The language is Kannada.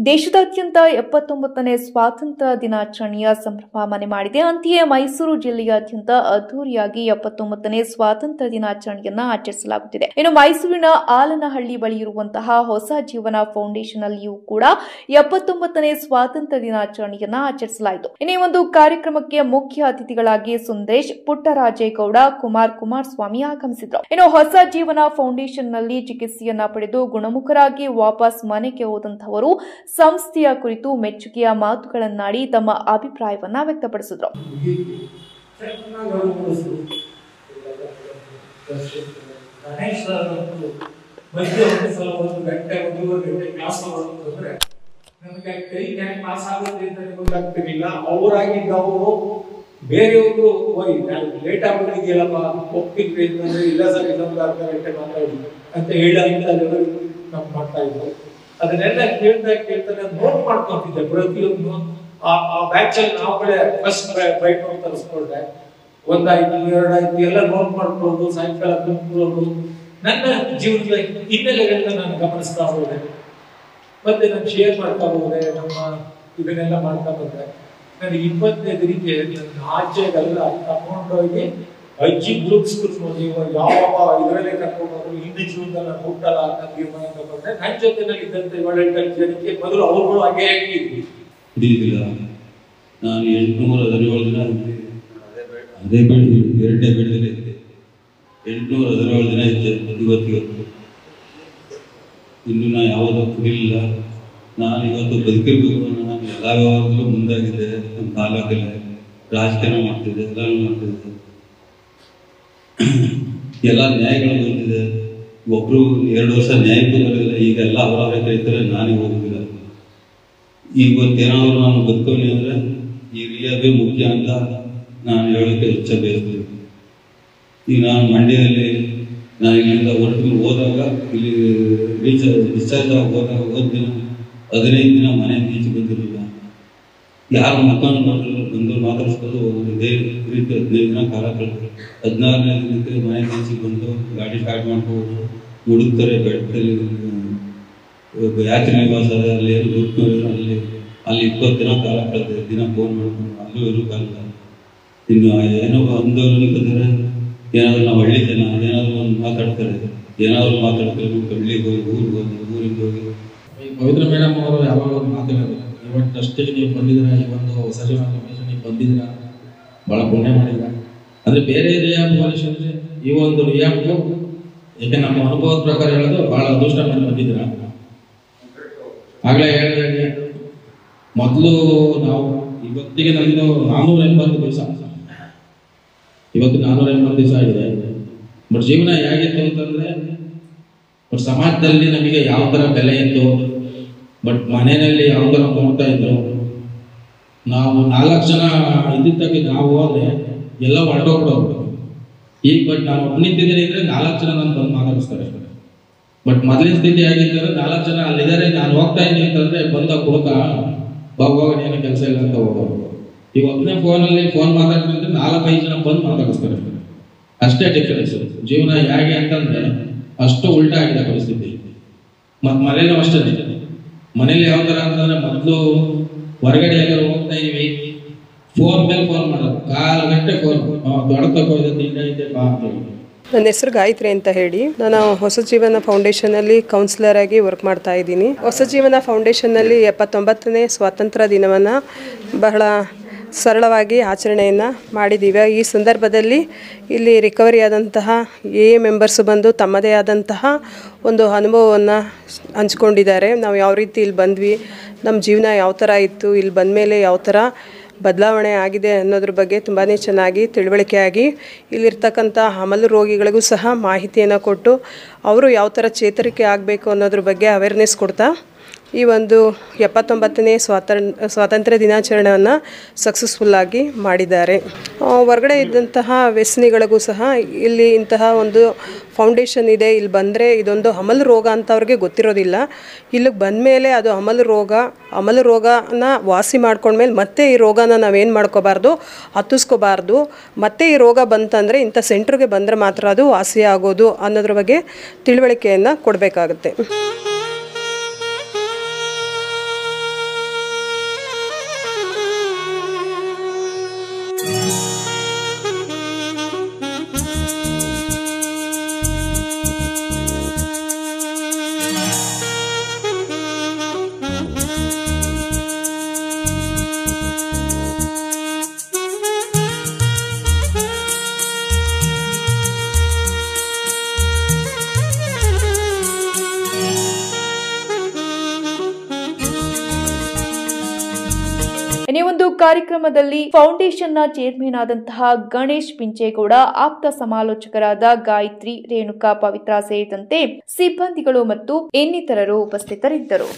ದೇಶದಾದ್ಯಂತ 79ನೇ ಸ್ವಾತಂತ್ರ್ಯ ದಿನಾಚರಣೆಯ ಸಂಭ್ರಮ ಮನೆ ಮಾಡಿದೆ. ಅಂತೆಯೇ ಮೈಸೂರು ಜಿಲ್ಲೆಯಾದ್ಯಂತ ಅದ್ದೂರಿಯಾಗಿ 79ನೇ ಸ್ವಾತಂತ್ರ್ಯ ದಿನಾಚರಣೆಯನ್ನ ಆಚರಿಸಲಾಗುತ್ತಿದೆ. ಇನ್ನು ಮೈಸೂರಿನ ಆಲನಹಳ್ಳಿ ಬಳಿ ಇರುವಂತಹ ಹೊಸ ಜೀವನ ಫೌಂಡೇಶನ್ ಅಲ್ಲಿಯೂ ಕೂಡ 79ನೇ ಸ್ವಾತಂತ್ರ್ಯ ದಿನಾಚರಣೆಯನ್ನ ಆಚರಿಸಲಾಯಿತು. ಇನ್ನು ಈ ಒಂದು ಕಾರ್ಯಕ್ರಮಕ್ಕೆ ಮುಖ್ಯ ಅತಿಥಿಗಳಾಗಿ ಸುಂದರೇಶ್, ಪುಟ್ಟರಾಜೇಗೌಡ, ಕುಮಾರಸ್ವಾಮಿ ಆಗಮಿಸಿದ್ರು. ಇನ್ನು ಹೊಸ ಜೀವನ ಫೌಂಡೇಶನ್ನಲ್ಲಿ ಚಿಕಿತ್ಸೆಯನ್ನ ಪಡೆದು ಗುಣಮುಖರಾಗಿ ವಾಪಸ್ ಮನೆಗೆ ಹೋದಂತಹವರು ಸಂಸ್ಥೆಯ ಕುರಿತು ಮೆಚ್ಚುಗೆಯ ಮಾತುಗಳನ್ನಾಡಿ ತಮ್ಮ ಅಭಿಪ್ರಾಯವನ್ನ ವ್ಯಕ್ತಪಡಿಸಿದರು. ಬೇರೆಯವರು ಲೇಟ್ ಆಗಿದೆಯಲ್ಲಪ್ಪ ಹೋಗ್ತಿದ್ವಿ ಅಂತಂದ್ರೆ ಇಲ್ಲ ಸರ್ ಇನ್ನೊಂದು ಅರ್ಧ ಗಂಟೆ ಮಾತಾಡಿ ಅಂತ ನಾವು ಮಾಡ್ತಾ ಇದ್ವಿ. ಅದನ್ನೆಲ್ಲ ಕೇಳ್ತಾನೆ ನೋಟ್ ಮಾಡ್ಕೊಂತಿದ್ದೆ. ಪ್ರತಿಯೊಂದು ಆ ಬ್ಯಾಚ್ ಅಲ್ಲಿ ನಾವು ಕಡೆ ಫಸ್ಟ್ ಬೈಕ್ ತರಿಸ್ಕೊಂಡೆ. 1 ಆಯ್ತು 2 ಆಯ್ತು ಎಲ್ಲ ನೋಟ್ ಮಾಡ್ಕೊಂಡು ಸಾಯಂಕಾಲ ಕುಂತ್ಕೊಳ್ಳೋದು ನನ್ನ ಜೀವನದ ಹಿನ್ನೆಲೆಗಳನ್ನ ನಾನು ಗಮನಿಸ್ತಾ ಹೋದೆ. ಮತ್ತೆ ನಾನು ಶೇರ್ ಮಾಡ್ತಾ ಹೋದೆ, ನಮ್ಮ ಇದನ್ನೆಲ್ಲ ಮಾಡ್ತಾ ಬಂದೆ. ನನಗೆ 25 ದಿನಕ್ಕೆ ನನ್ನ ಆಚೆಗೆಲ್ಲ ತಗೊಂಡೋಗಿ ಅಜ್ಜಿ ಗ್ರೂಪ್ಸ್ಗಳು ನೀವು ಯಾವ ಇದರಲ್ಲೇ ಕರ್ಕೊಂಡು ಹೋದ್ರು ಹಿಂದಿನ ಜೀವನದಲ್ಲಿ ನಾನು ಹುಟ್ಟಲ್ಲ ಅಂತ ತೀರ್ಮಾನ ತಗೊಂಡೆ. ನನ್ನ ಜೊತೆನಲ್ಲಿ ಇದ್ದಂತ 7-8 ಜನಕ್ಕೆ ಮೊದಲು ಅವ್ರುಗಳು ಹಾಗೆ ಆಗಿದ್ವಿ. ನಾನು 817 ದಿನ ಅದೇ ಬೆಳೆದು 2ನೇ ಬೆಳೆದಲ್ಲಿ ಇದ್ದೆ. 817 ದಿನ ಇದ್ದೆ ಇವತ್ತು. ಇನ್ನು ನಾನು ಯಾವುದೋ ಕುಡಿಲಿಲ್ಲ. ನಾನು ಇವತ್ತು ಬದುಕಿರ್ಬೇಕು. ನಾನು ಎಲ್ಲ ವ್ಯವಹಾರದಲ್ಲೂ ಮುಂದಾಗಿದ್ದೆ. ನಮ್ಮ ತಾಲೂಕಲ್ಲಿ ರಾಜಕಾರಣ ಮಾಡ್ತಿದ್ದೆ, ಎಲ್ಲರೂ ಮಾಡ್ತಿದ್ದೆ. ಎಲ್ಲ ನ್ಯಾಯಗಳು ಬಂದಿದೆ. ಒಬ್ರು 2 ವರ್ಷ ನ್ಯಾಯಕ್ಕೂ ಬರೋದಿಲ್ಲ. ಈಗೆಲ್ಲ ಅವರವರೇ ಕರೀತಾರೆ, ನಾನೇ ಹೋಗುದಿಲ್ಲ. ಇವತ್ತೇನಾದ್ರು ನಾನು ಬದುಕೋನಿ ಅಂದ್ರೆ ಈ ರಿಯಾಬೇ ಮುಖ್ಯ ಅಂತ ನಾನು ಹೇಳೋಕೆ ಇಚ್ಛೆ ಬಯಸ್ತೀನಿ. ಈಗ ನಾನು ಮಂಡ್ಯದಲ್ಲಿ ನಾನು ಇಲ್ಲಿಂದ ಹೋದಾಗ ಇಲ್ಲಿ ಡಿಸ್ಚಾರ್ಜ್ ಹೋದಾಗ ದಿನ 15 ದಿನ ಮನೆಯಿಂದ ಈಚೆ ಬಂದಿರಲಿಲ್ಲ. ಯಾರು ಮುಖಾನು ಬಂದು ಮಾತಾಡಿಸ್ಕೊಂಡು ಇದೇ ರೀತಿ 15 ದಿನ ಕಾಲ ಕಳೆದ್ರು. 16ನೇ ದಿನಕ್ಕೆ ಮನೆ ಈಚೆ ಬಂದು ಗಾಡಿ ಸ್ಟಾರ್ಟ್ ಮಾಡ್ಕೊಂಡು ಮುಡುಕ್ತಾರೆ. ಬೆಟ್ಟದಲ್ಲಿ ಯಾತ್ರಿ ನಿವಾಸ ಅಲ್ಲಿ ಏನು ದುಡ್ಡು ಅಲ್ಲಿ 20 ದಿನ ಕಾಲ ಕಳೆದ್ರೆ. ದಿನ ಫೋನ್ ಮಾಡ್ಕೊಂಡು ಅಲ್ಲೂ ಇರೋಕ್ಕಾಗಲ್ಲ. ಇನ್ನು ಏನೋ ಅಂದವ್ರು ಏನಾದ್ರು ನಾವು ಹಳ್ಳಿ ಜನ ಏನಾದ್ರು ಒಂದು ಮಾತಾಡ್ತಾರೆ, ಏನಾದ್ರು ಮಾತಾಡ್ತಾರೆ. ಹಳ್ಳಿಗೆ ಹೋಗಿ ಊರಿಗೆ ಹೋಗಿ ಪವಿತ್ರ ಮೇಡಮ್ ಅವರು ಯಾವಾಗ ಒಂದು ಮಾತಾಡೋದು, ಇವತ್ತು ಟ್ರಸ್ಟಿಗೆ ನೀವು ಬಂದಿದ್ದೀರಾ, ಈ ಒಂದು ಹೊಸ ಜೀವನ ಫೌಂಡೇಶನ್ಗೆ ಬಂದಿದ್ದೀರಾ, ಭಾಳ ಪುಣ್ಯ ಮಾಡಿದ್ದೀರಾ. ಅಂದರೆ ಬೇರೆ ರಿಯಾಬ್ ಫೌಂಡೇಶನ್ ಈ ಒಂದು ರಿಯಾಬ್ಗೂ ಯಾಕೆ ನಮ್ಮ ಅನುಭವದ ಪ್ರಕಾರ ಹೇಳೋದು ಭಾಳ ಅದೃಷ್ಟ ಮಾಡಿ ಬಂದಿದ್ದೀರಾ. ಆಗಲೇ ಹೇಳಿದಾಗೆ ಮೊದಲು ನಾವು ಇವತ್ತಿಗೆ ನಮ್ಮದು 480 ದಿವಸ, ಇವತ್ತು 480 ದಿವಸ ಆಗಿದೆ. ಬಟ್ ಜೀವನ ಹೇಗಿತ್ತು ಅಂತಂದರೆ, ಬಟ್ ಸಮಾಜದಲ್ಲಿ ನಮಗೆ ಯಾವ ಥರ ಬೆಲೆ ಇತ್ತು, ಬಟ್ ಮನೆಯಲ್ಲಿ ಯಾವ ಥರ ನೋಡ್ತಾ ಇದ್ರು. ನಾವು 4 ಜನ ಇದ್ದಿದ್ದಾಗೆ ನಾವು ಹೋದ್ರೆ ಎಲ್ಲ ಹೊರಟೋಗ್ಬಿಡೋದು. ಈಗ ಬಟ್ ನಾನು ಒಬ್ಬನಿದ್ದೀನಿ ಅಂದರೆ 4 ಜನ ನಾನು ಬಂದು ಮಾತಾಡಿಸ್ತಾರೆ. ಬಟ್ ಮೊದಲಿನ ಸ್ಥಿತಿ ಆಗಿದ್ದರೆ 4 ಜನ ಅಲ್ಲಿದ್ದಾರೆ, ನಾನು ಹೋಗ್ತಾ ಇದ್ದೀನಿ ಅಂತಂದರೆ ಬಂದ ಕುಡುಕ ಹೋಗುವಾಗ ಏನು ಕೆಲಸ ಇಲ್ಲ ಅಂತ ಹೋಗೋದು. ಈಗ ಒಬ್ಬನೇ ಫೋನ್ ಮಾತಾಡ್ತಿದ್ರೆ 4-5 ಜನ ಬಂದು ಮಾತಾಡಿಸ್ತಾರೆ. ಅಷ್ಟೇ ಡಿಫರೆನ್ಸ್. ಜೀವನ ಹೇಗೆ ಅಂತಂದ್ರೆ ಅಷ್ಟು ಉಲ್ಟಾ ಆಗಿದೆ ಪರಿಸ್ಥಿತಿ. ಮತ್ತು ಮನೇಲೂ ಅಷ್ಟೇ. ಮನೇಲಿ ಯಾವ ಥರ ಅಂತಂದ್ರೆ ಮೊದಲು ಹೊರಗಡೆ ಎಲ್ಲರೂ ಹೋಗ್ತಾ ಇದೀವಿ, ಫೋನ್ ಮೇಲೆ ಫೋನ್ ಮಾಡೋದು, 1/4 ಗಂಟೆ ಫೋನ್ ದೊಡ್ಡ ತಗೋದು ತಿಂಡಿ ಬಾ ಅಂತ. ನನ್ನ ಹೆಸರು ಗಾಯತ್ರಿ ಅಂತ ಹೇಳಿ, ನಾನು ಹೊಸ ಜೀವನ ಫೌಂಡೇಶನಲ್ಲಿ ಕೌನ್ಸಿಲರ್ ಆಗಿ ವರ್ಕ್ ಮಾಡ್ತಾ ಇದ್ದೀನಿ. ಹೊಸ ಜೀವನ ಫೌಂಡೇಶನ್ನಲ್ಲಿ 79ನೇ ಸ್ವಾತಂತ್ರ್ಯ ದಿನವನ್ನು ಬಹಳ ಸರಳವಾಗಿ ಆಚರಣೆಯನ್ನು ಮಾಡಿದ್ದೀವಿ. ಈ ಸಂದರ್ಭದಲ್ಲಿ ಇಲ್ಲಿ ರಿಕವರಿ ಆದಂತಹ ಮೆಂಬರ್ಸ್ ಬಂದು ತಮ್ಮದೇ ಆದಂತಹ ಒಂದು ಅನುಭವವನ್ನು ಹಂಚ್ಕೊಂಡಿದ್ದಾರೆ. ನಾವು ಯಾವ ರೀತಿ ಇಲ್ಲಿ ಬಂದ್ವಿ, ನಮ್ಮ ಜೀವನ ಯಾವ ಥರ ಇತ್ತು, ಇಲ್ಲಿ ಬಂದ ಮೇಲೆ ಯಾವ ಥರ ಬದಲಾವಣೆ ಆಗಿದೆ ಅನ್ನೋದ್ರ ಬಗ್ಗೆ ತುಂಬಾ ಚೆನ್ನಾಗಿ ತಿಳುವಳಿಕೆಯಾಗಿ ಇಲ್ಲಿರ್ತಕ್ಕಂಥ ಅಮಲು ರೋಗಿಗಳಿಗೂ ಸಹ ಮಾಹಿತಿಯನ್ನು ಕೊಟ್ಟು ಅವರು ಯಾವ ಥರ ಚೇತರಿಕೆ ಆಗಬೇಕು ಅನ್ನೋದ್ರ ಬಗ್ಗೆ ಅವೇರ್ನೆಸ್ ಕೊಡ್ತಾ ಈ ಒಂದು 79ನೇ ಸ್ವಾತಂತ್ರ್ಯ ದಿನಾಚರಣೆಯನ್ನು ಸಕ್ಸಸ್ಫುಲ್ಲಾಗಿ ಮಾಡಿದ್ದಾರೆ. ಹೊರಗಡೆ ಇದ್ದಂತಹ ವ್ಯಸನಿಗಳಿಗೂ ಸಹ ಇಲ್ಲಿ ಇಂತಹ ಒಂದು ಫೌಂಡೇಶನ್ ಇದೆ, ಇಲ್ಲಿ ಬಂದರೆ ಇದೊಂದು ಅಮಲು ರೋಗ ಅಂತ ಅವ್ರಿಗೆ ಗೊತ್ತಿರೋದಿಲ್ಲ. ಇಲ್ಲಿಗೆ ಬಂದ ಮೇಲೆ ಅದು ಅಮಲು ರೋಗನ ವಾಸಿ ಮಾಡ್ಕೊಂಡ್ಮೇಲೆ ಮತ್ತೆ ಈ ರೋಗನ ನಾವೇನು ಮಾಡ್ಕೋಬಾರ್ದು, ಹತ್ತಿಸ್ಕೋಬಾರ್ದು. ಮತ್ತೆ ಈ ರೋಗ ಬಂತಂದರೆ ಇಂಥ ಸೆಂಟ್ರಿಗೆ ಬಂದರೆ ಮಾತ್ರ ಅದು ವಾಸಿ ಆಗೋದು ಅನ್ನೋದ್ರ ಬಗ್ಗೆ ತಿಳುವಳಿಕೆಯನ್ನು ಕೊಡಬೇಕಾಗುತ್ತೆ. ಒಂದು ಕಾರ್ಯಕ್ರಮದಲ್ಲಿ ಫೌಂಡೇಶನ್ನ ಚೇರ್ಮನ್ ಆದಂತಹ ಗಣೇಶ್ ಪಿಂಚೇಗೌಡ, ಆಪ್ತ ಸಮಾಲೋಚಕರಾದ ಗಾಯತ್ರಿ, ರೇಣುಕಾ, ಪವಿತ್ರ ಸೇರಿದಂತೆ ಸಿಬ್ಬಂದಿಗಳು ಮತ್ತು ಇನ್ನಿತರರು ಉಪಸ್ಥಿತರಿದ್ದರು.